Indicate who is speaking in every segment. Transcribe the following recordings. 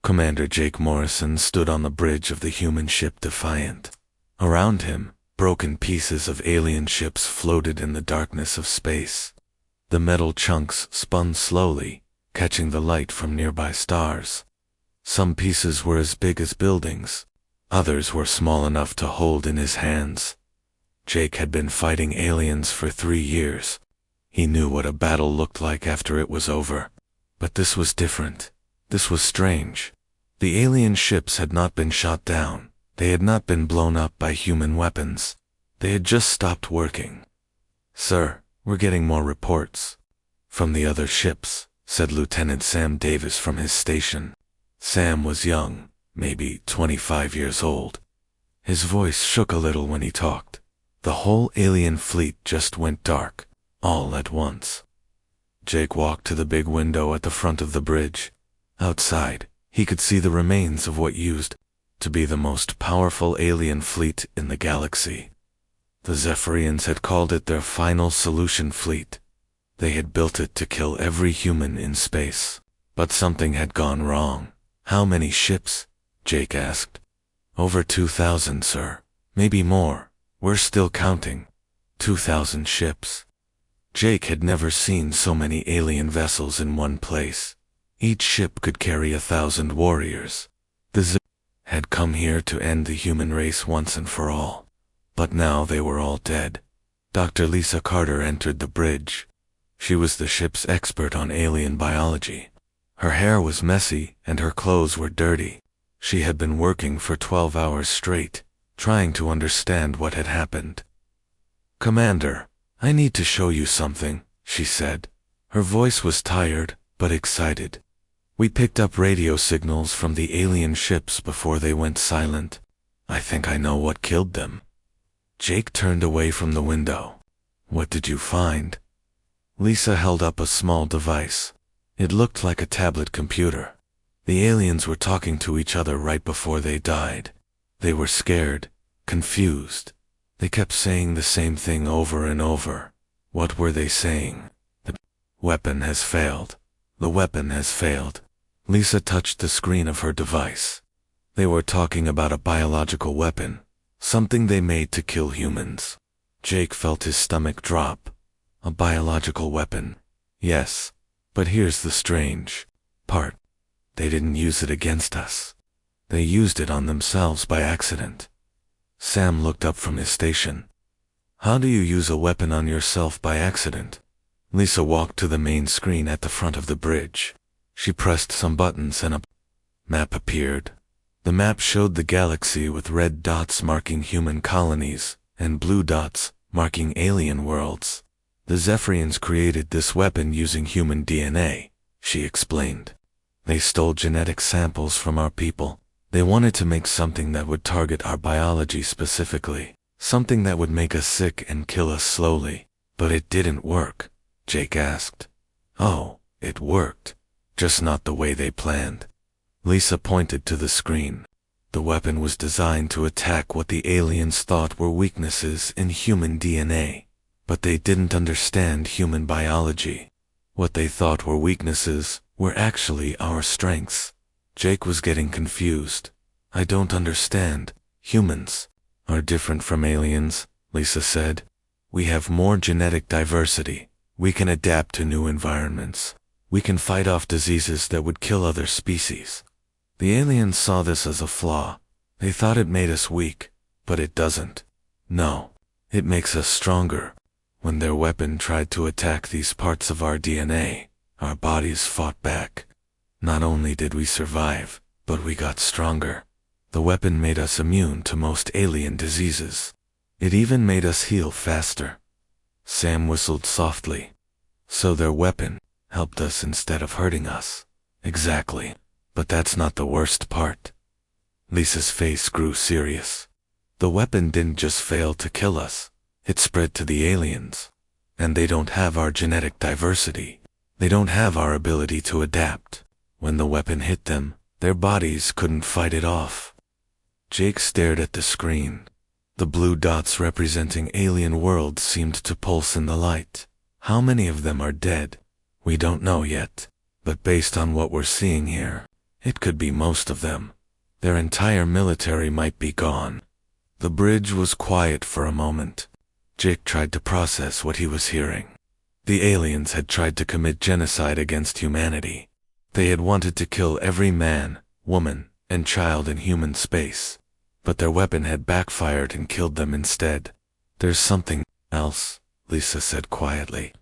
Speaker 1: Commander Jake Morrison stood on the bridge of the human ship Defiant. Around him, broken pieces of alien ships floated in the darkness of space. The metal chunks spun slowly, catching the light from nearby stars. Some pieces were as big as buildings. Others were small enough to hold in his hands. Jake had been fighting aliens for 3 years. He knew what a battle looked like after it was over. But this was different. This was strange. The alien ships had not been shot down. They had not been blown up by human weapons. They had just stopped working. "Sir, we're getting more reports from the other ships," said Lieutenant Sam Davis from his station. Sam was young, maybe 25 years old. His voice shook a little when he talked. The whole alien fleet just went dark, all at once. Jake walked to the big window at the front of the bridge. Outside, he could see the remains of what used to be the most powerful alien fleet in the galaxy. The Zephyrians had called it their final solution fleet. They had built it to kill every human in space. But something had gone wrong. "How many ships?" Jake asked. "Over 2,000, sir. Maybe more. We're still counting. 2,000 ships." Jake had never seen so many alien vessels in one place. Each ship could carry 1,000 warriors. The Zephyrians had come here to end the human race once and for all. But now they were all dead. Dr. Lisa Carter entered the bridge. She was the ship's expert on alien biology. Her hair was messy and her clothes were dirty. She had been working for 12 hours straight, trying to understand what had happened. "Commander, I need to show you something," she said. Her voice was tired, but excited. "We picked up radio signals from the alien ships before they went silent. I think I know what killed them." Jake turned away from the window. "What did you find?" Lisa held up a small device. It looked like a tablet computer. The aliens were talking to each other right before they died. They were scared, confused. They kept saying the same thing over and over. What were they saying? "The weapon has failed. The weapon has failed." Lisa touched the screen of her device. They were talking about a biological weapon, something they made to kill humans. Jake felt his stomach drop. A biological weapon. Yes, but here's the strange part. They didn't use it against us. They used it on themselves by accident. Sam looked up from his station. "How do you use a weapon on yourself by accident?" Lisa walked to the main screen at the front of the bridge. She pressed some buttons and a map appeared. The map showed the galaxy with red dots marking human colonies and blue dots marking alien worlds. "The Zephyrians created this weapon using human DNA," she explained. "They stole genetic samples from our people. They wanted to make something that would target our biology specifically, something that would make us sick and kill us slowly. But it didn't work." Jake asked. "Oh, it worked. Just not the way they planned." Lisa pointed to the screen. The weapon was designed to attack what the aliens thought were weaknesses in human DNA. But they didn't understand human biology. What they thought were weaknesses were actually our strengths. Jake was getting confused. "I don't understand. Humans are different from aliens," Lisa said. "We have more genetic diversity. We can adapt to new environments. We can fight off diseases that would kill other species." The aliens saw this as a flaw. They thought it made us weak, but it doesn't. No, it makes us stronger. When their weapon tried to attack these parts of our DNA, our bodies fought back. Not only did we survive, but we got stronger. The weapon made us immune to most alien diseases. It even made us heal faster. Sam whistled softly. "So their weapon helped us instead of hurting us." "Exactly. But that's not the worst part." Lisa's face grew serious. "The weapon didn't just fail to kill us. It spread to the aliens. And they don't have our genetic diversity. They don't have our ability to adapt. When the weapon hit them, their bodies couldn't fight it off." Jake stared at the screen. The blue dots representing alien worlds seemed to pulse in the light. "How many of them are dead?" "We don't know yet. But based on what we're seeing here, It could be most of them. Their entire military might be gone. The bridge was quiet for a moment. Jake tried to process what he was hearing. The aliens had tried to commit genocide against humanity. They had wanted to kill every man, woman, and child in human space. But their weapon had backfired and killed them instead. There's something else, Lisa said quietly.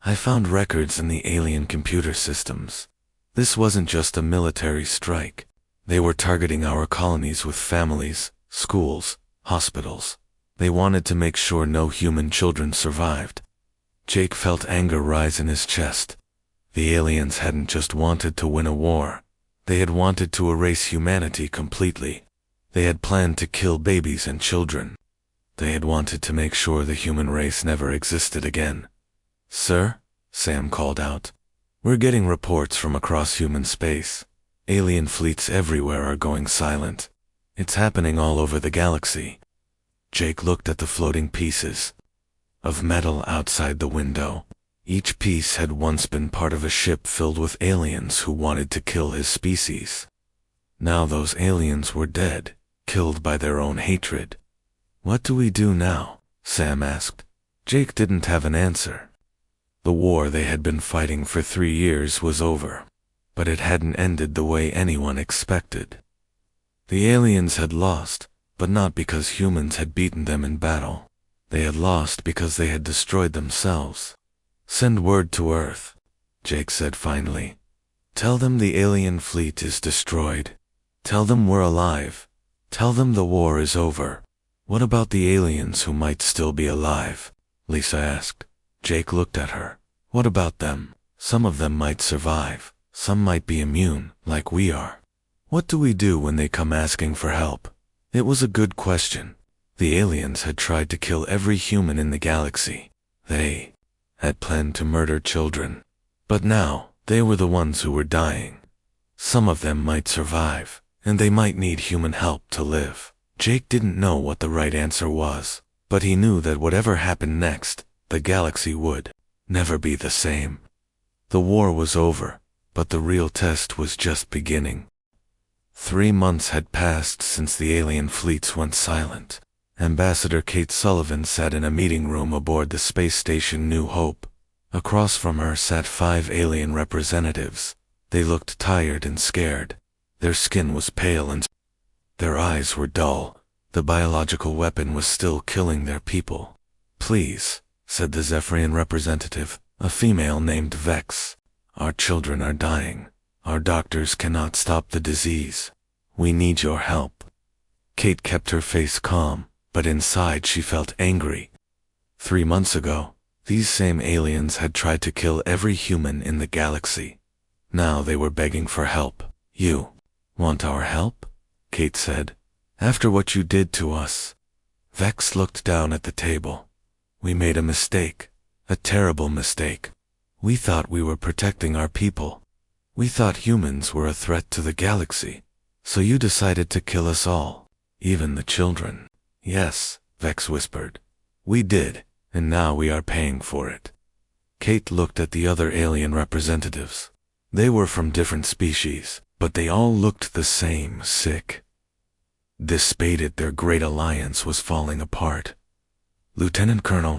Speaker 1: I found records in the alien computer systems. This wasn't just a military strike. They were targeting our colonies with families, schools, hospitals. They wanted to make sure no human children survived. Jake felt anger rise in his chest. The aliens hadn't just wanted to win a war. They had wanted to erase humanity completely. They had planned to kill babies and children. They had wanted to make sure the human race never existed again. Sir, Sam called out. We're getting reports from across human space. Alien fleets everywhere are going silent. It's happening all over the galaxy. Jake looked at the floating pieces of metal outside the window. Each piece had once been part of a ship filled with aliens who wanted to kill his species. Now those aliens were dead, killed by their own hatred. What do we do now? Sam asked. Jake didn't have an answer. The war they had been fighting for 3 years was over, but it hadn't ended the way anyone expected. The aliens had lost, but not because humans had beaten them in battle. They had lost because they had destroyed themselves. Send word to Earth, Jake said finally. Tell them the alien fleet is destroyed. Tell them we're alive. Tell them the war is over. What about the aliens who might still be alive? Lisa asked. Jake looked at her. What about them? Some of them might survive. Some might be immune, like we are. What do we do when they come asking for help? It was a good question. The aliens had tried to kill every human in the galaxy. They had planned to murder children. But now, they were the ones who were dying. Some of them might survive, and they might need human help to live. Jake didn't know what the right answer was, but he knew that whatever happened next, the galaxy would never be the same. The war was over, but the real test was just beginning. 3 months had passed since the alien fleets went silent. Ambassador Kate Sullivan sat in a meeting room aboard the space station New Hope. Across from her sat 5 alien representatives. They looked tired and scared. Their skin was pale and their eyes were dull. The biological weapon was still killing their people. Please, said the Zephyrian representative, a female named Vex. Our children are dying. Our doctors cannot stop the disease. We need your help. Kate kept her face calm, but inside she felt angry. 3 months ago, these same aliens had tried to kill every human in the galaxy. Now they were begging for help. You want our help? Kate said. After what you did to us. Vex looked down at the table. We made a mistake. A terrible mistake. We thought we were protecting our people. We thought humans were a threat to the galaxy. So you decided to kill us all. Even the children. Yes, Vex whispered. We did, and now we are paying for it. Kate looked at the other alien representatives. They were from different species, but they all looked the same, sick. This spatted their great alliance was falling apart. Lieutenant Colonel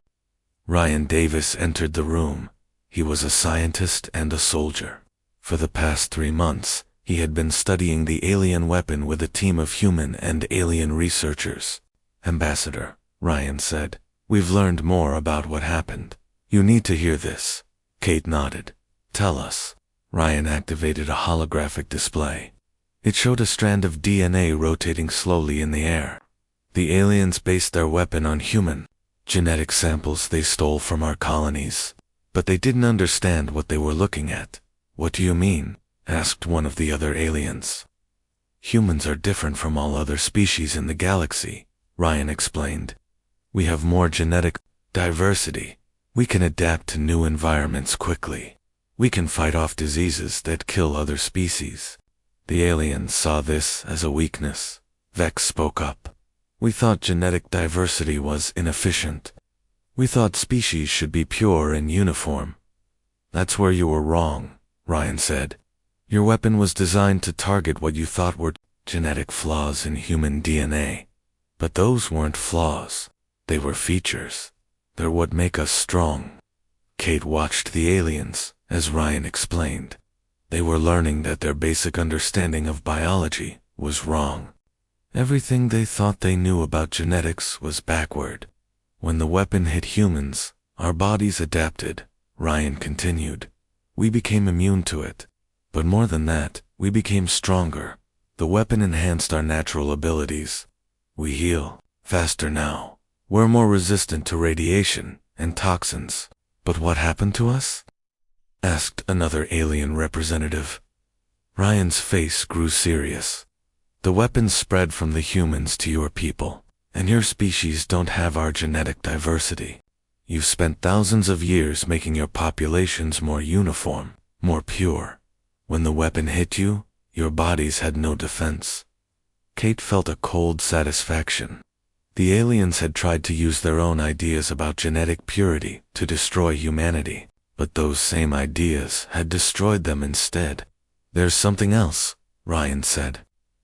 Speaker 1: Ryan Davis entered the room. He was a scientist and a soldier. For the past 3 months, he had been studying the alien weapon with a team of human and alien researchers. Ambassador, Ryan said, we've learned more about what happened. You need to hear this. Kate nodded. Tell us. Ryan activated a holographic display. It showed a strand of DNA rotating slowly in the air. The aliens based their weapon on human genetic samples they stole from our colonies. But they didn't understand what they were looking at. What do you mean? Asked one of the other aliens. Humans are different from all other species in the galaxy, Ryan explained. We have more genetic diversity. We can adapt to new environments quickly. We can fight off diseases that kill other species. The aliens saw this as a weakness. Vex spoke up. We thought genetic diversity was inefficient. We thought species should be pure and uniform. That's where you were wrong, Ryan said. Your weapon was designed to target what you thought were genetic flaws in human DNA. But those weren't flaws. They were features. They're what make us strong. Kate watched the aliens, as Ryan explained. They were learning that their basic understanding of biology was wrong. Everything they thought they knew about genetics was backward. When the weapon hit humans, our bodies adapted, Ryan continued. We became immune to it. But more than that, we became stronger. The weapon enhanced our natural abilities. We heal faster now. We're more resistant to radiation and toxins. But what happened to us? Asked another alien representative. Ryan's face grew serious. The weapon spread from the humans to your people, and your species don't have our genetic diversity. You've spent thousands of years making your populations more uniform, more pure. When the weapon hit you, your bodies had no defense. Kate felt a cold satisfaction. The aliens had tried to use their own ideas about genetic purity to destroy humanity, but those same ideas had destroyed them instead. There's something else, Ryan said.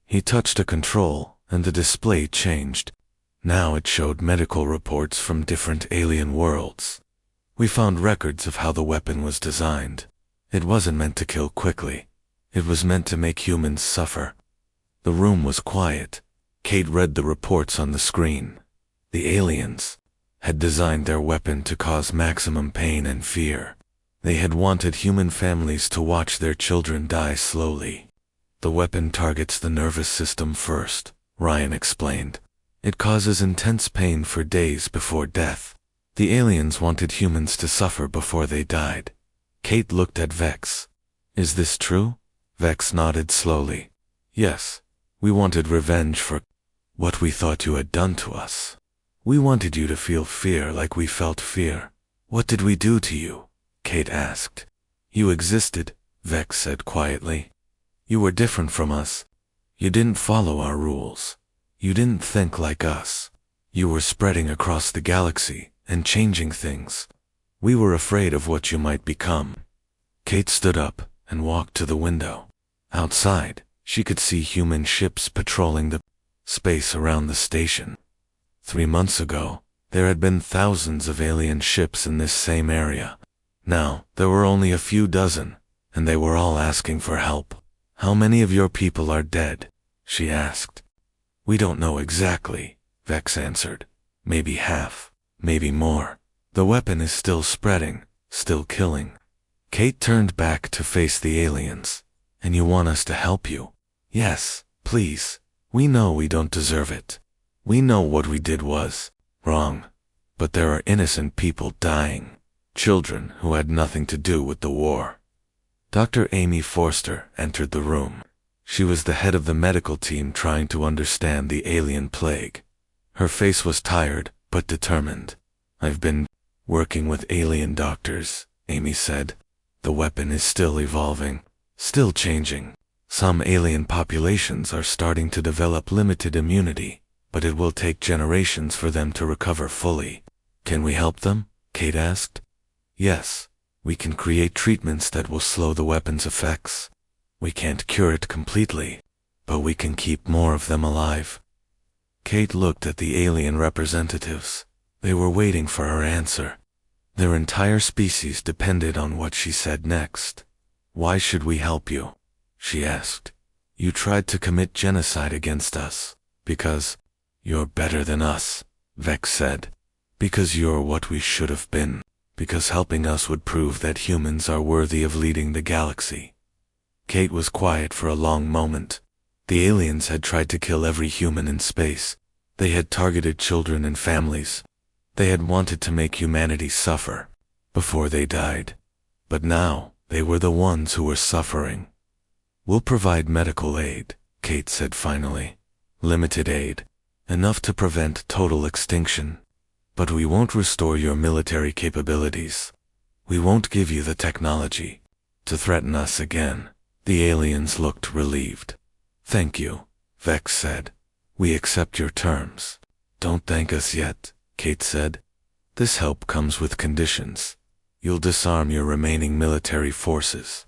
Speaker 1: He touched a control, and the display changed. Now it showed medical reports from different alien worlds. We found records of how the weapon was designed. It wasn't meant to kill quickly. It was meant to make humans suffer. The room was quiet. Kate read the reports on the screen. The aliens had designed their weapon to cause maximum pain and fear. They had wanted human families to watch their children die slowly. The weapon targets the nervous system first, Ryan explained. It causes intense pain for days before death. The aliens wanted humans to suffer before they died. Kate looked at Vex. Is this true? Vex nodded slowly. Yes, we wanted revenge for what we thought you had done to us. We wanted you to feel fear like we felt fear. What did we do to you? Kate asked. You existed, Vex said quietly. You were different from us. You didn't follow our rules. You didn't think like us. You were spreading across the galaxy and changing things. We were afraid of what you might become. Kate stood up and walked to the window. Outside, she could see human ships patrolling the space around the station. 3 months ago, there had been thousands of alien ships in this same area. Now, there were only a few dozen, and they were all asking for help. How many of your people are dead? She asked. We don't know exactly, Vex answered. Maybe half, maybe more. The weapon is still spreading, still killing. Kate turned back to face the aliens. And you want us to help you? Yes, please. We know we don't deserve it. We know what we did was wrong. But there are innocent people dying. Children who had nothing to do with the war. Dr. Amy Forster entered the room. She was the head of the medical team trying to understand the alien plague. Her face was tired, but determined. I've been working with alien doctors, Amy said. The weapon is still evolving, still changing. Some alien populations are starting to develop limited immunity, but it will take generations for them to recover fully. Can we help them? Kate asked. Yes, we can create treatments that will slow the weapon's effects. We can't cure it completely, but we can keep more of them alive. Kate looked at the alien representatives. They were waiting for her answer. Their entire species depended on what she said next. Why should we help you? She asked. You tried to commit genocide against us. Because you're better than us, Vex said. Because you're what we should have been. Because helping us would prove that humans are worthy of leading the galaxy. Kate was quiet for a long moment. The aliens had tried to kill every human in space. They had targeted children and families. They had wanted to make humanity suffer before they died. But now, they were the ones who were suffering. We'll provide medical aid, Kate said finally. Limited aid. Enough to prevent total extinction. But we won't restore your military capabilities. We won't give you the technology to threaten us again. The aliens looked relieved. Thank you, Vex said. We accept your terms. Don't thank us yet, Kate said. This help comes with conditions. You'll disarm your remaining military forces.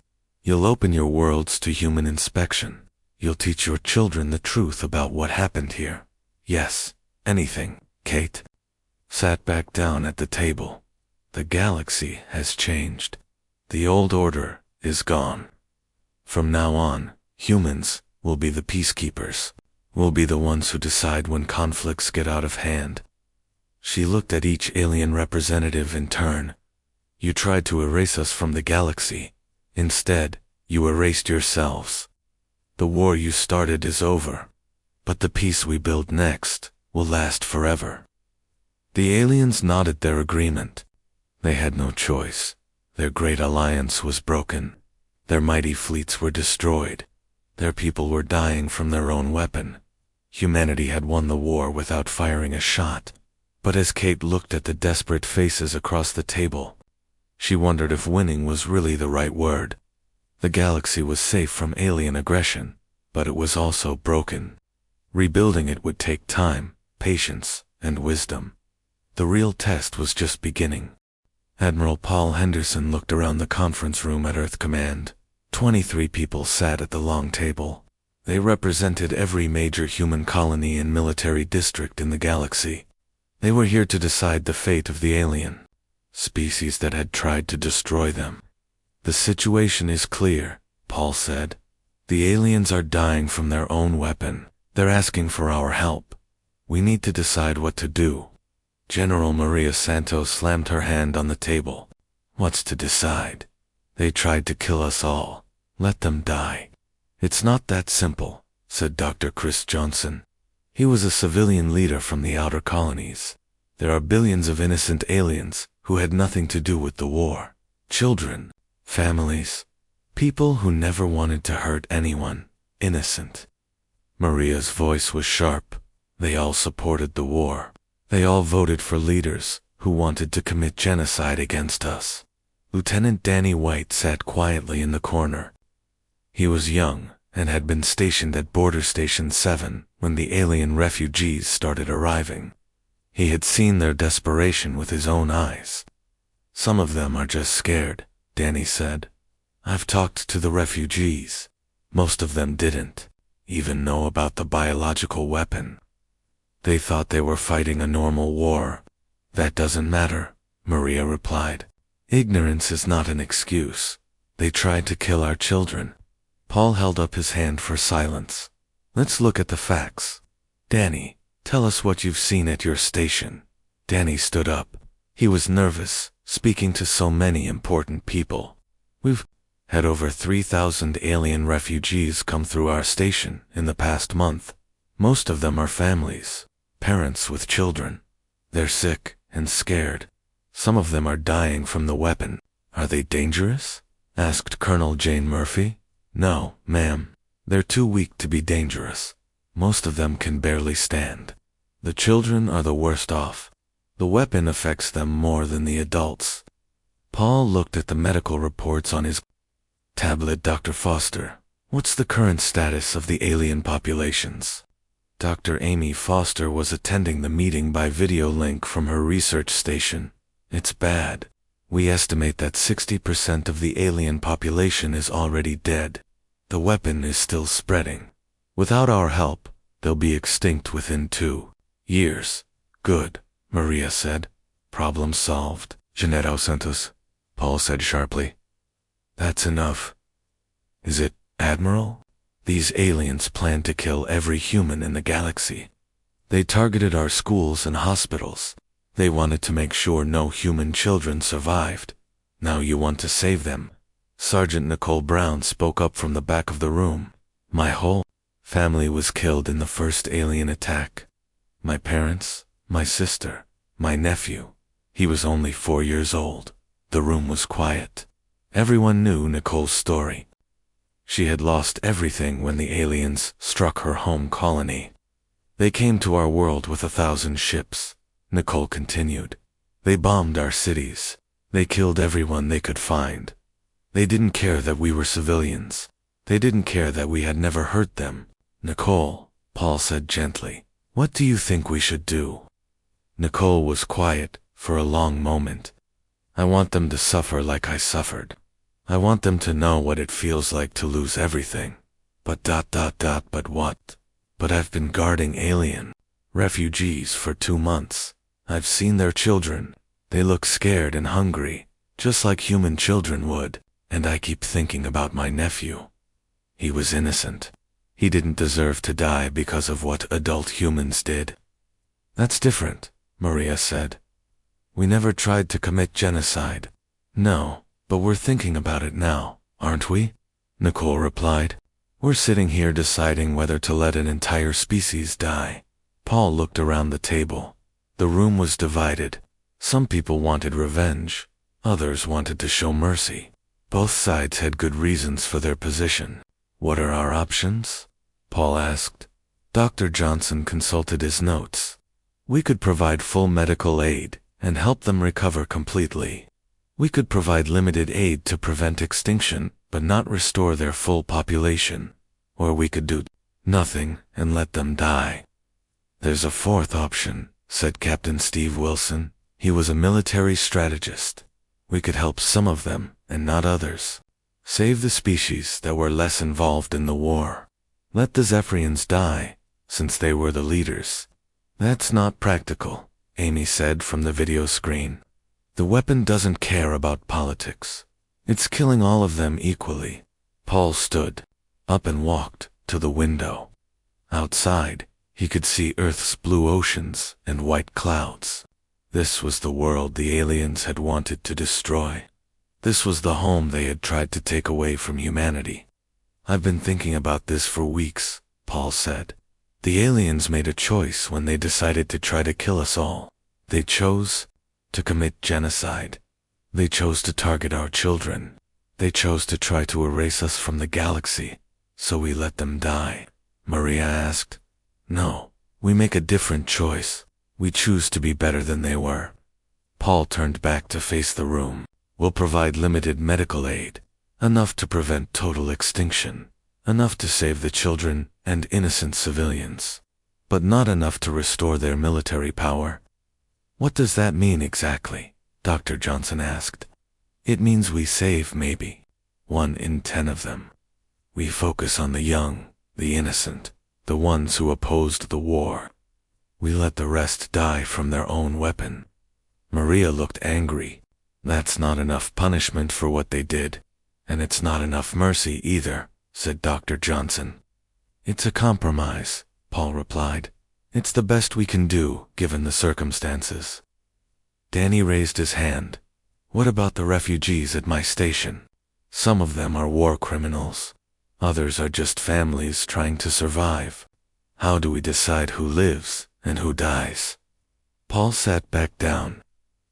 Speaker 1: You'll open your worlds to human inspection. You'll teach your children the truth about what happened here. Yes, anything, Kate. Sat back down at the table. The galaxy has changed. The old order is gone. From now on, humans will be the peacekeepers. We'll be the ones who decide when conflicts get out of hand. She looked at each alien representative in turn. You tried to erase us from the galaxy. Instead, you erased yourselves. The war you started is over. But the peace we build next will last forever. The aliens nodded their agreement. They had no choice. Their great alliance was broken. Their mighty fleets were destroyed. Their people were dying from their own weapon. Humanity had won the war without firing a shot. But as Kate looked at the desperate faces across the table, she wondered if winning was really the right word. The galaxy was safe from alien aggression, but it was also broken. Rebuilding it would take time, patience, and wisdom. The real test was just beginning. Admiral Paul Henderson looked around the conference room at Earth Command. 23 people sat at the long table. They represented every major human colony and military district in the galaxy. They were here to decide the fate of the alien species that had tried to destroy them. The situation is clear, Paul said. The aliens are dying from their own weapon. They're asking for our help. We need to decide what to do. General Maria Santos slammed her hand on the table. What's to decide? They tried to kill us all. Let them die. It's not that simple, said Dr. Chris Johnson. He was a civilian leader from the outer colonies. There are billions of innocent aliens who had nothing to do with the war. Children, families, people who never wanted to hurt anyone. Innocent. Maria's voice was sharp. They all supported the war. They all voted for leaders who wanted to commit genocide against us. Lieutenant Danny White sat quietly in the corner. He was young and had been stationed at Border Station 7 when the alien refugees started arriving. He had seen their desperation with his own eyes. Some of them are just scared, Danny said. I've talked to the refugees. Most of them didn't even know about the biological weapon. They thought they were fighting a normal war. That doesn't matter, Maria replied. Ignorance is not an excuse. They tried to kill our children. Paul held up his hand for silence. Let's look at the facts. Danny, tell us what you've seen at your station. Danny stood up. He was nervous, speaking to so many important people. We've had over 3,000 alien refugees come through our station in the past month. Most of them are families, parents with children. They're sick and scared. Some of them are dying from the weapon. Are they dangerous? Asked Colonel Jane Murphy. No, ma'am. They're too weak to be dangerous. Most of them can barely stand. The children are the worst off. The weapon affects them more than the adults. Paul looked at the medical reports on his tablet. Dr. Foster, what's the current status of the alien populations? Dr. Amy Foster was attending the meeting by video link from her research station. It's bad. We estimate that 60% of the alien population is already dead. The weapon is still spreading. Without our help, they'll be extinct within 2 years. Good, Maria said. Problem solved. Genero Santos, Paul said sharply. That's enough. Is it, Admiral? These aliens plan to kill every human in the galaxy. They targeted our schools and hospitals. They wanted to make sure no human children survived. Now you want to save them. Sergeant Nicole Brown spoke up from the back of the room. My whole family was killed in the first alien attack. My parents, my sister, my nephew. He was only 4 years old. The room was quiet. Everyone knew Nicole's story. She had lost everything when the aliens struck her home colony. They came to our world with 1,000 ships. Nicole continued. They bombed our cities. They killed everyone they could find. They didn't care that we were civilians. They didn't care that we had never hurt them. Nicole, Paul said gently, what do you think we should do? Nicole was quiet for a long moment. I want them to suffer like I suffered. I want them to know what it feels like to lose everything. But what? But I've been guarding alien refugees for 2 months. I've seen their children. They look scared and hungry, just like human children would, and I keep thinking about my nephew. He was innocent. He didn't deserve to die because of what adult humans did. That's different, Maria said. We never tried to commit genocide. No, but we're thinking about it now, aren't we? Nicole replied. We're sitting here deciding whether to let an entire species die. Paul looked around the table. The room was divided. Some people wanted revenge. Others wanted to show mercy. Both sides had good reasons for their position. What are our options? Paul asked. Dr. Johnson consulted his notes. We could provide full medical aid and help them recover completely. We could provide limited aid to prevent extinction, but not restore their full population. Or we could do nothing and let them die. There's a fourth option, said Captain Steve Wilson. He was a military strategist. We could help some of them and not others. Save the species that were less involved in the war. Let the Zephyrians die, since they were the leaders. That's not practical, Amy said from the video screen. The weapon doesn't care about politics. It's killing all of them equally. Paul stood up and walked to the window. Outside, he could see Earth's blue oceans and white clouds. This was the world the aliens had wanted to destroy. This was the home they had tried to take away from humanity. I've been thinking about this for weeks, Paul said. The aliens made a choice when they decided to try to kill us all. They chose to commit genocide. They chose to target our children. They chose to try to erase us from the galaxy. So we let them die. Maria asked. No, we make a different choice. We choose to be better than they were. Paul turned back to face the room. We'll provide limited medical aid, enough to prevent total extinction, enough to save the children and innocent civilians, but not enough to restore their military power. What does that mean exactly? Dr. Johnson asked. It means we save maybe 1 in 10 of them. We focus on the young, the innocent, the ones who opposed the war. We let the rest die from their own weapon. Maria looked angry. That's not enough punishment for what they did, and it's not enough mercy either, said Dr. Johnson. It's a compromise, Paul replied. It's the best we can do, given the circumstances. Danny raised his hand. What about the refugees at my station? Some of them are war criminals. Others are just families trying to survive. How do we decide who lives and who dies? Paul sat back down.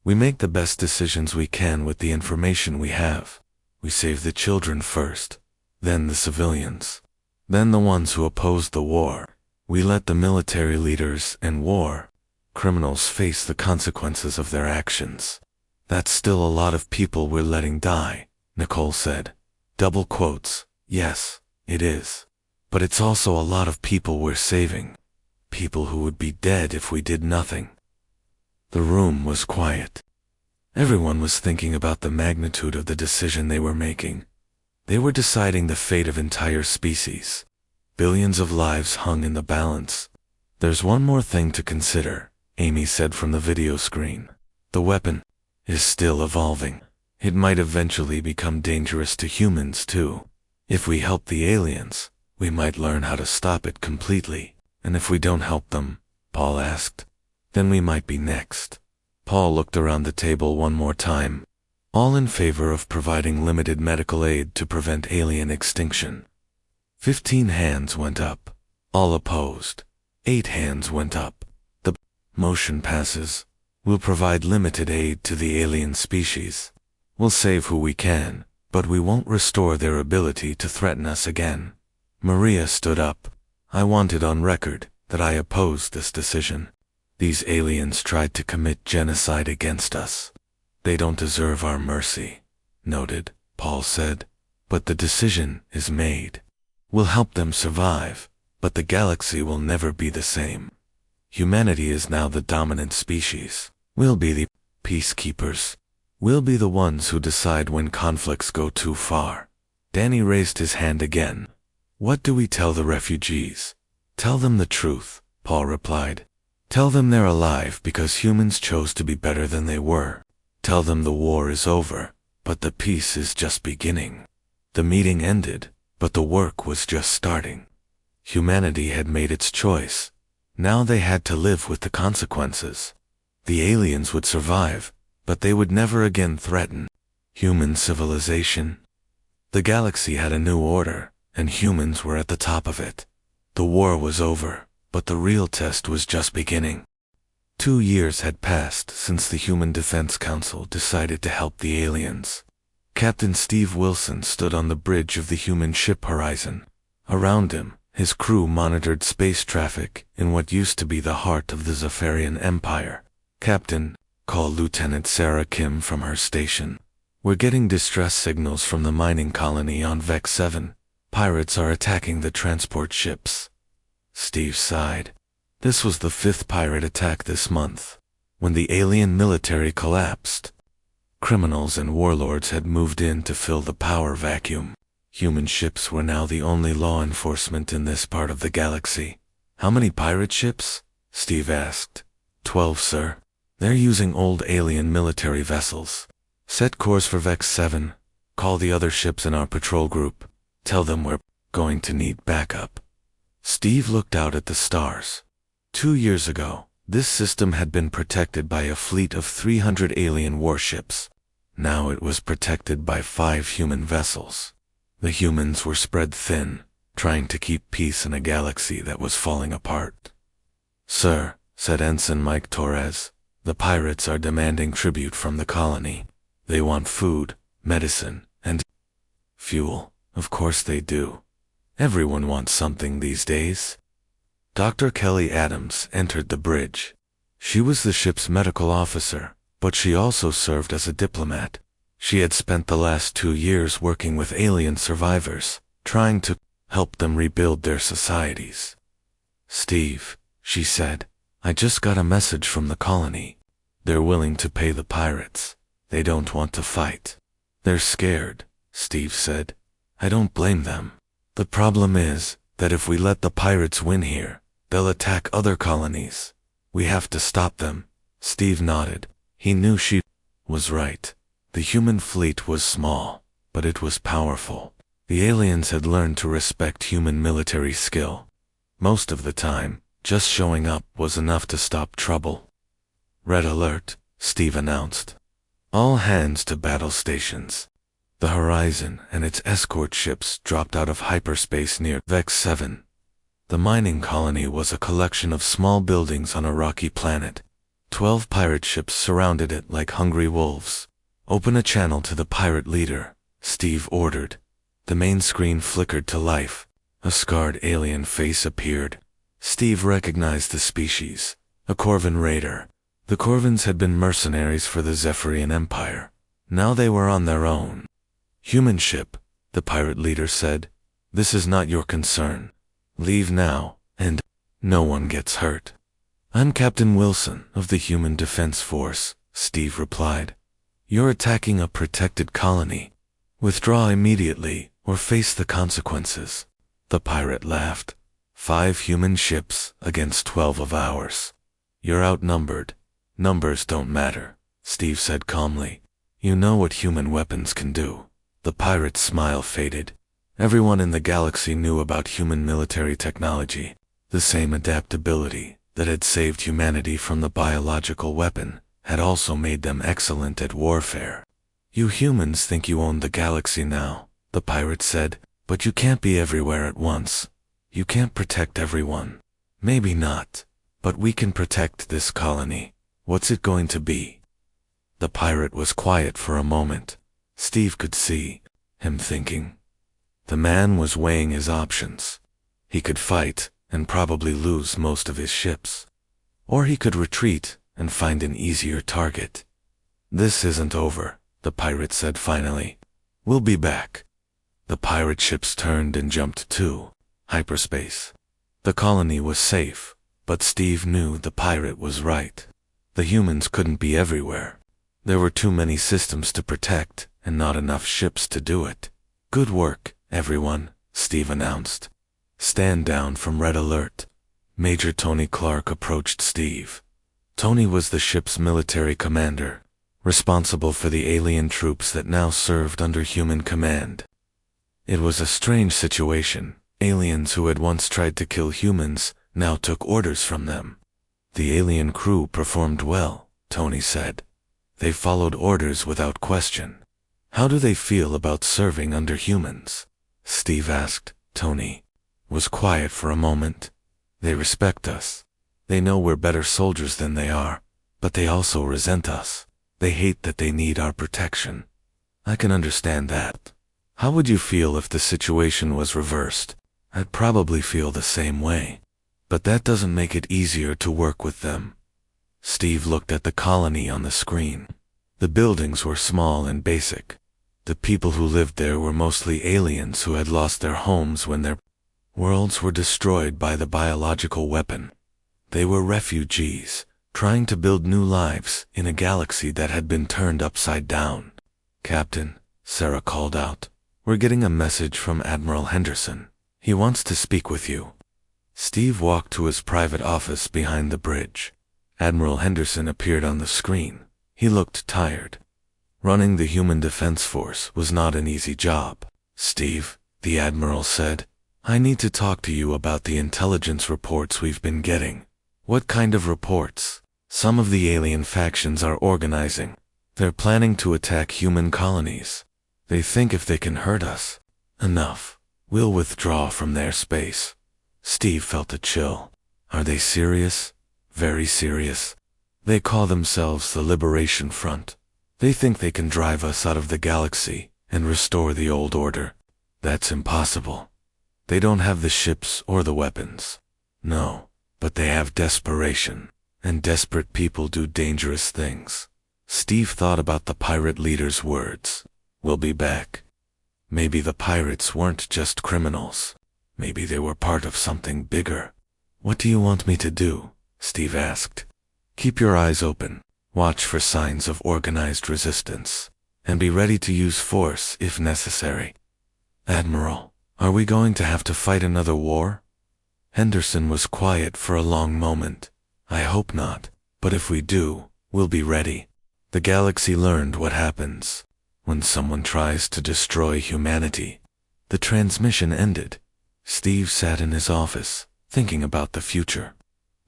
Speaker 1: We make the best decisions we can with the information we have. We save the children first, then the civilians, then the ones who opposed the war. We let the military leaders and war criminals face the consequences of their actions. That's still a lot of people we're letting die, Nicole said. Double quotes. Yes, it is. But it's also a lot of people we're saving. People who would be dead if we did nothing. The room was quiet. Everyone was thinking about the magnitude of the decision they were making. They were deciding the fate of entire species. Billions of lives hung in the balance. There's one more thing to consider, Amy said from the video screen. The weapon is still evolving. It might eventually become dangerous to humans too. If we help the aliens, we might learn how to stop it completely. And if we don't help them, Paul asked, then we might be next. Paul looked around the table one more time. All in favor of providing limited medical aid to prevent alien extinction. 15 hands went up. All opposed. 8 hands went up. The motion passes. We'll provide limited aid to the alien species. We'll save who we can, but we won't restore their ability to threaten us again. Maria stood up. I want it on record that I oppose this decision. These aliens tried to commit genocide against us. They don't deserve our mercy. Noted, Paul said. But the decision is made. We'll help them survive, but the galaxy will never be the same. Humanity is now the dominant species. We'll be the peacekeepers. We'll be the ones who decide when conflicts go too far. Danny raised his hand again. What do we tell the refugees? Tell them the truth, Paul replied. Tell them they're alive because humans chose to be better than they were. Tell them the war is over, but the peace is just beginning. The meeting ended, but the work was just starting. Humanity had made its choice. Now they had to live with the consequences. The aliens would survive, but they would never again threaten human civilization. The galaxy had a new order, and humans were at the top of it. The war was over, but the real test was just beginning. 2 years had passed since the Human Defense Council decided to help the aliens. Captain Steve Wilson stood on the bridge of the human ship Horizon. Around him, his crew monitored space traffic in what used to be the heart of the Zephyrian Empire. Captain, call Lieutenant Sarah Kim from her station. We're getting distress signals from the mining colony on Vex 7. Pirates are attacking the transport ships. Steve sighed. This was the 5th pirate attack this month. When the alien military collapsed, criminals and warlords had moved in to fill the power vacuum. Human ships were now the only law enforcement in this part of the galaxy. How many pirate ships? Steve asked. 12, sir. They're using old alien military vessels. Set course for Vex 7. Call the other ships in our patrol group. Tell them we're going to need backup. Steve looked out at the stars. 2 years ago, this system had been protected by a fleet of 300 alien warships. Now it was protected by 5 human vessels. The humans were spread thin, trying to keep peace in a galaxy that was falling apart. Sir, said Ensign Mike Torres, the pirates are demanding tribute from the colony. They want food, medicine, and fuel. Of course they do. Everyone wants something these days. Dr. Kelly Adams entered the bridge. She was the ship's medical officer, but she also served as a diplomat. She had spent the last 2 years working with alien survivors, trying to help them rebuild their societies. Steve, she said, I just got a message from the colony. They're willing to pay the pirates. They don't want to fight. They're scared, Steve said. I don't blame them. The problem is that if we let the pirates win here, they'll attack other colonies. We have to stop them. Steve nodded. He knew she was right. The human fleet was small, but it was powerful. The aliens had learned to respect human military skill. Most of the time, just showing up was enough to stop trouble. Red alert, Steve announced. All hands to battle stations. The Horizon and its escort ships dropped out of hyperspace near Vex 7. The mining colony was a collection of small buildings on a rocky planet. 12 pirate ships surrounded it like hungry wolves. Open a channel to the pirate leader, Steve ordered. The main screen flickered to life. A scarred alien face appeared. Steve recognized the species, a Corvan raider. The Corvans had been mercenaries for the Zephyrian Empire. Now they were on their own. Human ship, the pirate leader said. This is not your concern. Leave now, and no one gets hurt. I'm Captain Wilson of the Human Defense Force, Steve replied. You're attacking a protected colony. Withdraw immediately or face the consequences. The pirate laughed. 5 human ships against 12 of ours. You're outnumbered. Numbers don't matter, Steve said calmly. You know what human weapons can do. The pirate's smile faded. Everyone in the galaxy knew about human military technology, the same adaptability that had saved humanity from the biological weapon had also made them excellent at warfare. You humans think you own the galaxy now, the pirate said, but you can't be everywhere at once. You can't protect everyone. Maybe not, but we can protect this colony. What's it going to be? The pirate was quiet for a moment. Steve could see him thinking. The man was weighing his options. He could fight and probably lose most of his ships. Or he could retreat and find an easier target. This isn't over, the pirate said finally. We'll be back. The pirate ships turned and jumped to hyperspace. The colony was safe, but Steve knew the pirate was right. The humans couldn't be everywhere. There were too many systems to protect, and not enough ships to do it. "Good work, everyone," Steve announced. "Stand down from Red Alert." Major Tony Clark approached Steve. Tony was the ship's military commander, responsible for the alien troops that now served under human command. It was a strange situation. Aliens who had once tried to kill humans now took orders from them. "The alien crew performed well," Tony said. "They followed orders without question." "How do they feel about serving under humans?" Steve asked. Tony was quiet for a moment. "They respect us. They know we're better soldiers than they are, but they also resent us. They hate that they need our protection." "I can understand that. How would you feel if the situation was reversed?" "I'd probably feel the same way. But that doesn't make it easier to work with them." Steve looked at the colony on the screen. The buildings were small and basic. The people who lived there were mostly aliens who had lost their homes when their worlds were destroyed by the biological weapon. They were refugees, trying to build new lives in a galaxy that had been turned upside down. "Captain," Sarah called out, "we're getting a message from Admiral Henderson. He wants to speak with you." Steve walked to his private office behind the bridge. Admiral Henderson appeared on the screen. He looked tired. Running the Human Defense Force was not an easy job. "Steve," the Admiral said, "I need to talk to you about the intelligence reports we've been getting." "What kind of reports?" "Some of the alien factions are organizing. They're planning to attack human colonies. They think if they can hurt us enough, we'll withdraw from their space." Steve felt a chill. "Are they serious?" "Very serious. They call themselves the Liberation Front. They think they can drive us out of the galaxy and restore the old order. That's impossible. They don't have the ships or the weapons." "No, but they have desperation, and desperate people do dangerous things." Steve thought about the pirate leader's words. "We'll be back." Maybe the pirates weren't just criminals. Maybe they were part of something bigger. "What do you want me to do?" Steve asked. "Keep your eyes open, watch for signs of organized resistance, and be ready to use force if necessary." "Admiral, are we going to have to fight another war?" Henderson was quiet for a long moment. "I hope not, but if we do, we'll be ready. The galaxy learned what happens when someone tries to destroy humanity." The transmission ended. Steve sat in his office, thinking about the future.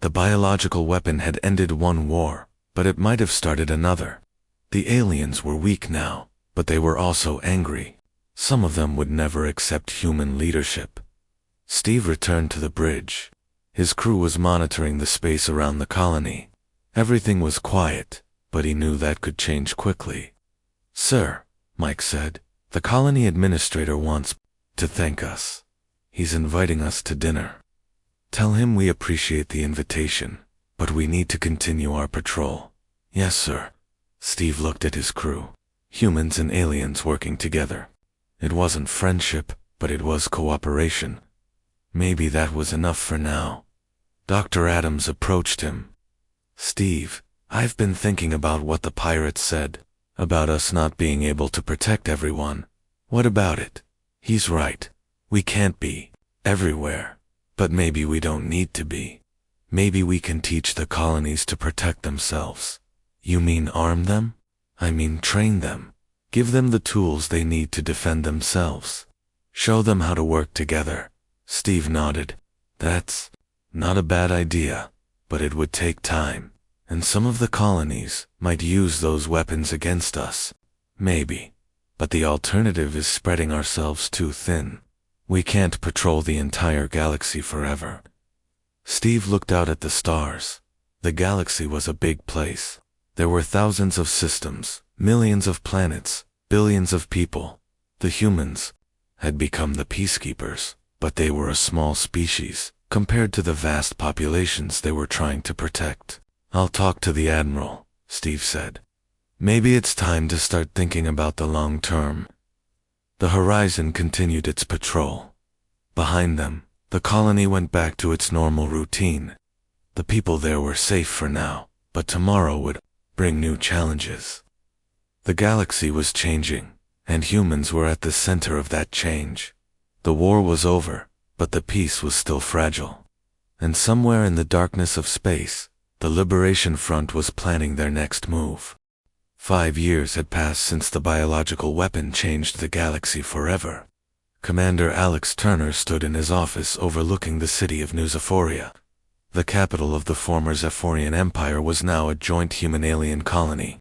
Speaker 1: The biological weapon had ended one war, but it might have started another. The aliens were weak now, but they were also angry. Some of them would never accept human leadership. Steve returned to the bridge. His crew was monitoring the space around the colony. Everything was quiet, but he knew that could change quickly. "Sir," Mike said, "the colony administrator wants to thank us. He's inviting us to dinner. Tell him we appreciate the invitation, but we need to continue our patrol." "Yes, sir." Steve looked at his crew. Humans and aliens working together. It wasn't friendship, but it was cooperation. Maybe that was enough for now. Dr. Adams approached him. "Steve, I've been thinking about what the pirates said, about us not being able to protect everyone. What about it? He's right. We can't be everywhere, but maybe we don't need to be. Maybe we can teach the colonies to protect themselves." "You mean arm them?" "I mean train them. Give them the tools they need to defend themselves. Show them how to work together." Steve nodded. "That's not a bad idea, but it would take time, and some of the colonies might use those weapons against us. Maybe. But the alternative is spreading ourselves too thin. We can't patrol the entire galaxy forever." Steve looked out at the stars. The galaxy was a big place. There were thousands of systems, millions of planets, billions of people. The humans had become the peacekeepers, but they were a small species compared to the vast populations they were trying to protect. "I'll talk to the Admiral," Steve said. "Maybe it's time to start thinking about the long term." The Horizon continued its patrol. Behind them, the colony went back to its normal routine. The people there were safe for now, but tomorrow would bring new challenges. The galaxy was changing, and humans were at the center of that change. The war was over, but the peace was still fragile. And somewhere in the darkness of space, the Liberation Front was planning their next move. 5 years had passed since the biological weapon changed the galaxy forever. Commander Alex Turner stood in his office overlooking the city of New Zephoria. The capital of the former Zephorian Empire was now a joint human-alien colony.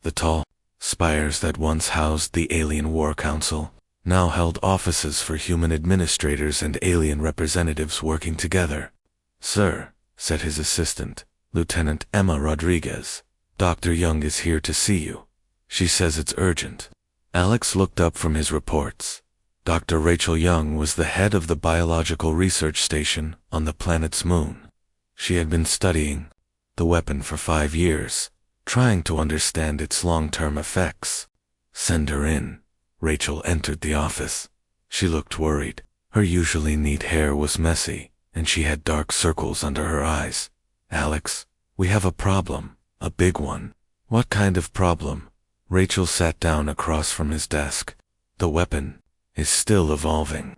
Speaker 1: The tall spires that once housed the Alien War Council now held offices for human administrators and alien representatives working together. "Sir," said his assistant, Lieutenant Emma Rodriguez, "Dr. Young is here to see you. She says it's urgent." Alex looked up from his reports. Dr. Rachel Young was the head of the biological research station on the planet's moon. She had been studying the weapon for 5 years, trying to understand its long-term effects. "Send her in." Rachel entered the office. She looked worried. Her usually neat hair was messy, and she had dark circles under her eyes. "Alex, we have a problem, a big one." "What kind of problem?" Rachel sat down across from his desk. "The weapon is still evolving.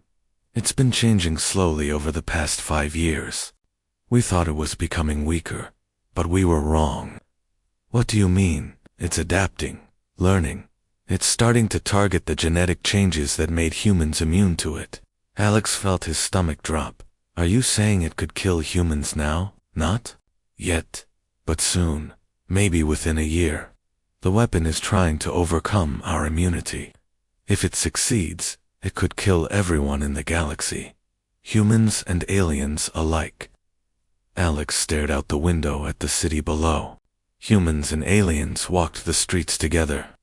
Speaker 1: It's been changing slowly over the past 5 years. We thought it was becoming weaker, but we were wrong." "What do you mean?" "It's adapting, learning. It's starting to target the genetic changes that made humans immune to it." Alex felt his stomach drop. "Are you saying it could kill humans now?" "Not yet, but soon, maybe within a year. The weapon is trying to overcome our immunity. If it succeeds, it could kill everyone in the galaxy, humans and aliens alike." Alex stared out the window at the city below. Humans and aliens walked the streets together.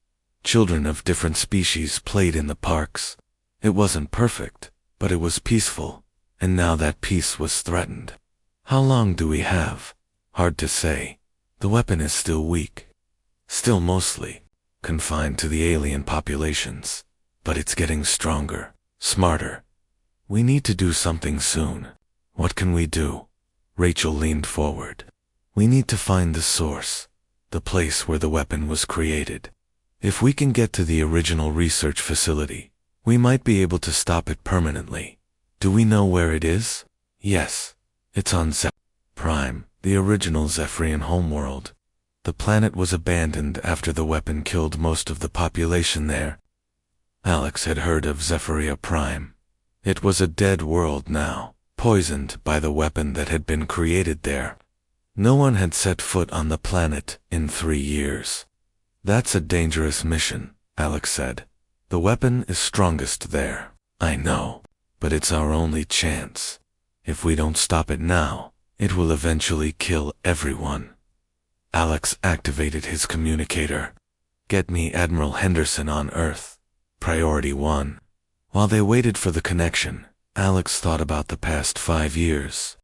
Speaker 1: Children of different species played in the parks. It wasn't perfect, but it was peaceful, and now that peace was threatened. "How long do we have?" "Hard to say. The weapon is still weak. Still mostly confined to the alien populations. But it's getting stronger, smarter. We need to do something soon." "What can we do?" Rachel leaned forward. "We need to find the source, the place where the weapon was created. If we can get to the original research facility, we might be able to stop it permanently." "Do we know where it is?" "Yes. It's on Zeph Prime, the original Zephrian homeworld. The planet was abandoned after the weapon killed most of the population there." Alex had heard of Zephyria Prime. It was a dead world now, poisoned by the weapon that had been created there. No one had set foot on the planet in 3 years. "That's a dangerous mission," Alex said. "The weapon is strongest there." "I know, but it's our only chance. If we don't stop it now, it will eventually kill everyone." Alex activated his communicator. "Get me Admiral Henderson on Earth. Priority 1. While they waited for the connection, Alex thought about the past 5 years.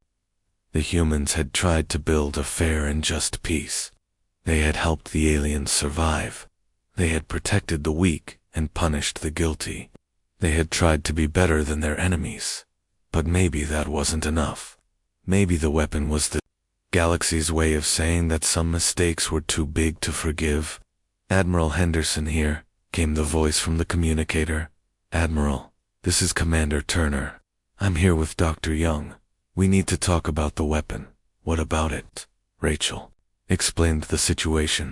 Speaker 1: The humans had tried to build a fair and just peace. They had helped the aliens survive. They had protected the weak and punished the guilty. They had tried to be better than their enemies. But maybe that wasn't enough. Maybe the weapon was the galaxy's way of saying that some mistakes were too big to forgive. "Admiral Henderson here," came the voice from the communicator. "Admiral, this is Commander Turner. I'm here with Dr. Young. We need to talk about the weapon." "What about it?" Rachel explained the situation.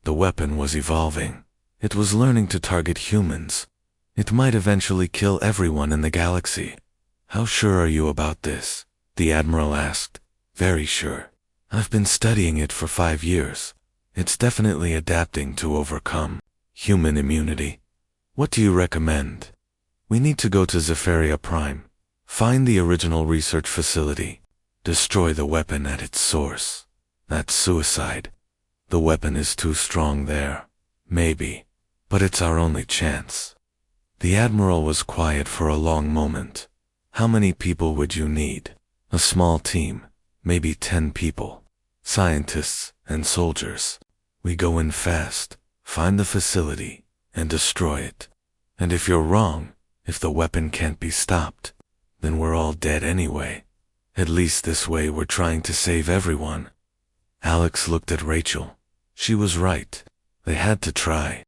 Speaker 1: The weapon was evolving. It was learning to target humans. It might eventually kill everyone in the galaxy. "How sure are you about this?" the Admiral asked. "Very sure. I've been studying it for 5 years. It's definitely adapting to overcome human immunity." "What do you recommend?" "We need to go to Zephyria Prime. Find the original research facility. Destroy the weapon at its source. That's suicide. The weapon is too strong there. Maybe. But it's our only chance." The Admiral was quiet for a long moment. "How many people would you need?" "A small team. Maybe 10 people. Scientists and soldiers. We go in fast, find the facility, and destroy it. And if you're wrong, if the weapon can't be stopped, then we're all dead anyway. At least this way we're trying to save everyone." Alex looked at Rachel. She was right. They had to try.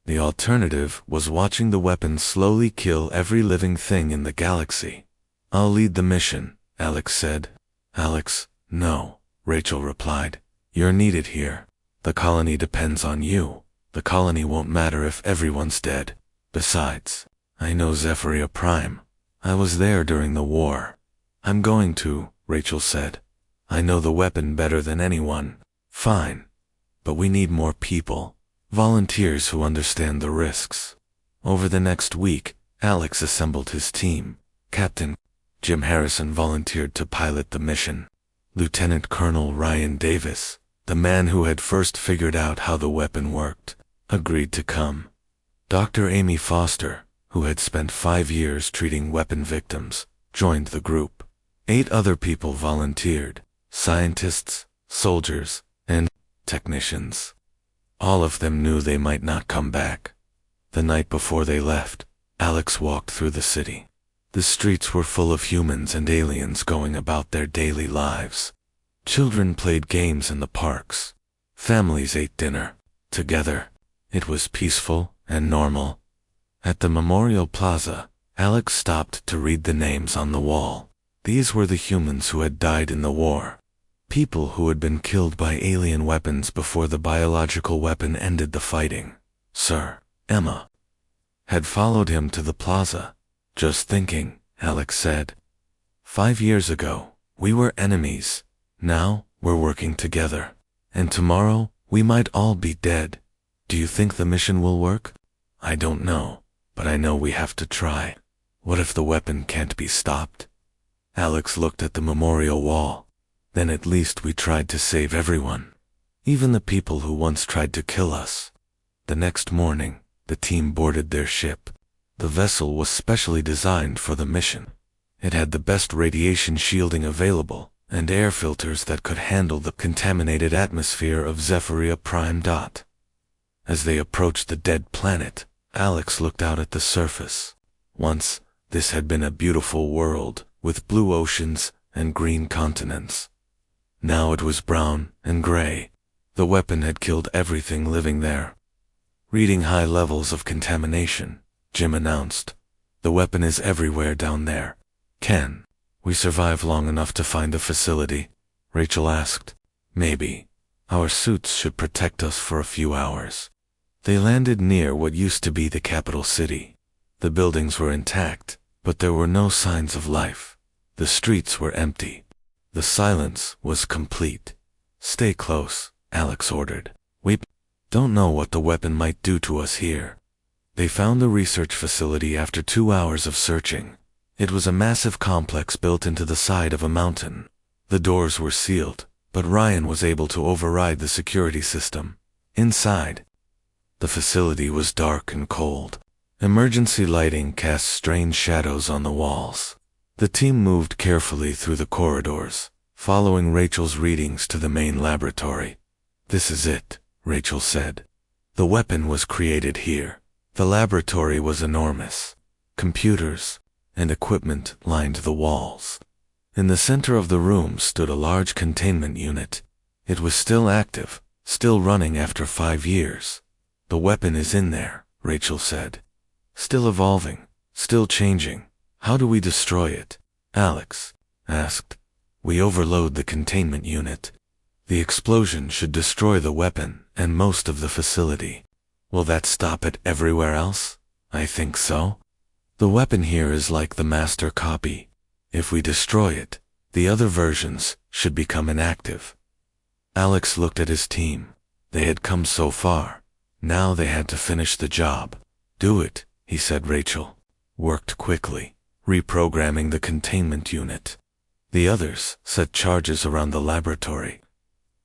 Speaker 1: The alternative was watching the weapon slowly kill every living thing in the galaxy. I'll lead the mission, Alex said. Alex, no, Rachel replied. You're needed here. The colony depends on you. The colony won't matter if everyone's dead. Besides, I know Zephyria Prime. I was there during the war. I'm going to, Rachel said. I know the weapon better than anyone. Fine. But we need more people. Volunteers who understand the risks. Over the next week, Alex assembled his team. Captain Jim Harrison volunteered to pilot the mission. Lieutenant Colonel Ryan Davis, the man who had first figured out how the weapon worked, agreed to come. Dr. Amy Foster, who had spent 5 years treating weapon victims, joined the group. 8 other people volunteered: scientists, soldiers, and technicians. All of them knew they might not come back. The night before they left, Alex walked through the city. The streets were full of humans and aliens going about their daily lives. Children played games in the parks. Families ate dinner together. It was peaceful and normal. At the Memorial Plaza, Alex stopped to read the names on the wall. These were the humans who had died in the war. People who had been killed by alien weapons before the biological weapon ended the fighting. Sir Emma had followed him to the plaza. Just thinking, Alex said. 5 years ago, we were enemies. Now, we're working together. And tomorrow, we might all be dead. Do you think the mission will work? I don't know, but I know we have to try. What if the weapon can't be stopped? Alex looked at the memorial wall. Then at least we tried to save everyone. Even the people who once tried to kill us. The next morning, the team boarded their ship. The vessel was specially designed for the mission. It had the best radiation shielding available, and air filters that could handle the contaminated atmosphere of Zephyria Prime. As they approached the dead planet, Alex looked out at the surface. Once, this had been a beautiful world, with blue oceans and green continents. Now it was brown and gray. The weapon had killed everything living there. Reading high levels of contamination, Jim announced. The weapon is everywhere down there. Can we survive long enough to find a facility? Rachel asked. Maybe. Our suits should protect us for a few hours. They landed near what used to be the capital city. The buildings were intact, but there were no signs of life. The streets were empty. The silence was complete. Stay close, Alex ordered. We don't know what the weapon might do to us here. They found the research facility after 2 hours of searching. It was a massive complex built into the side of a mountain. The doors were sealed, but Ryan was able to override the security system. Inside, the facility was dark and cold. Emergency lighting cast strange shadows on the walls. The team moved carefully through the corridors, following Rachel's readings to the main laboratory. This is it, Rachel said. The weapon was created here. The laboratory was enormous. Computers and equipment lined the walls. In the center of the room stood a large containment unit. It was still active, still running after 5 years. The weapon is in there, Rachel said. Still evolving, still changing. How do we destroy it? Alex asked. We overload the containment unit. The explosion should destroy the weapon and most of the facility. Will that stop it everywhere else? I think so. The weapon here is like the master copy. If we destroy it, the other versions should become inactive. Alex looked at his team. They had come so far. Now they had to finish the job. Do it, he said. Rachel worked quickly, reprogramming the containment unit. The others set charges around the laboratory.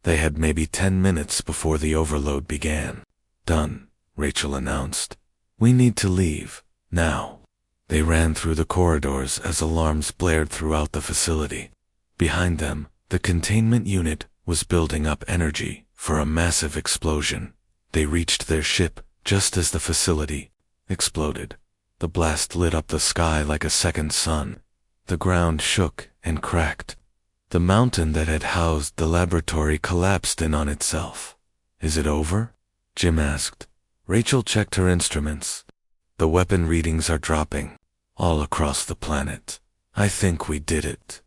Speaker 1: They had maybe 10 minutes before the overload began. Done, Rachel announced. We need to leave, now. They ran through the corridors as alarms blared throughout the facility. Behind them, the containment unit was building up energy for a massive explosion. They reached their ship just as the facility exploded. The blast lit up the sky like a second sun. The ground shook and cracked. The mountain that had housed the laboratory collapsed in on itself. Is it over? Jim asked. Rachel checked her instruments. The weapon readings are dropping all across the planet. I think we did it.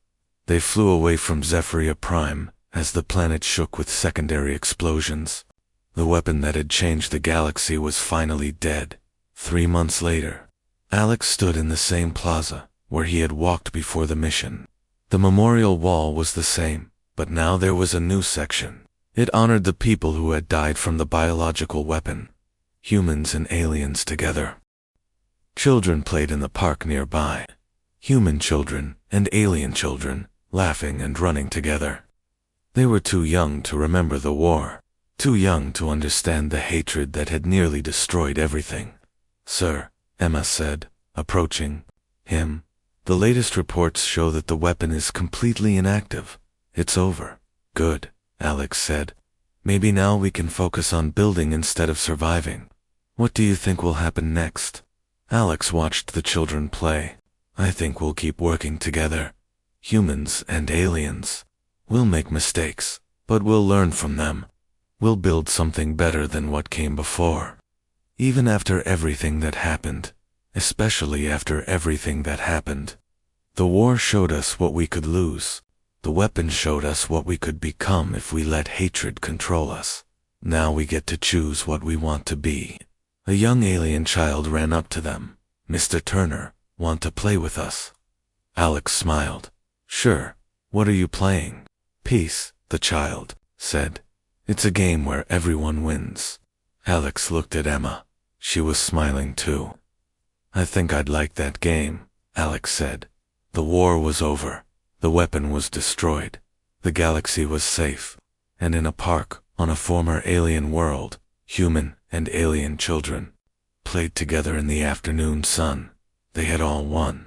Speaker 1: They flew away from Zephyria Prime as the planet shook with secondary explosions. The weapon that had changed the galaxy was finally dead. 3 months later, Alex stood in the same plaza where he had walked before the mission. The memorial wall was the same, but now there was a new section. It honored the people who had died from the biological weapon, humans and aliens together. Children played in the park nearby. Human children and alien children, laughing and running together. They were too young to remember the war, too young to understand the hatred that had nearly destroyed everything. "Sir," Emma said, approaching him, "the latest reports show that the weapon is completely inactive. It's over." "Good," Alex said. "Maybe now we can focus on building instead of surviving. What do you think will happen next?" Alex watched the children play. "I think we'll keep working together. Humans and aliens. We'll make mistakes, but we'll learn from them. We'll build something better than what came before. Even after everything that happened, especially after everything that happened. The war showed us what we could lose. The weapon showed us what we could become if we let hatred control us. Now we get to choose what we want to be." A young alien child ran up to them. "Mr. Turner, want to play with us?" Alex smiled. "Sure. What are you playing?" "Peace," the child said. "It's a game where everyone wins." Alex looked at Emma. She was smiling too. "I think I'd like that game," Alex said. The war was over. The weapon was destroyed. The galaxy was safe. And in a park, on a former alien world, human and alien children played together in the afternoon sun. They had all won.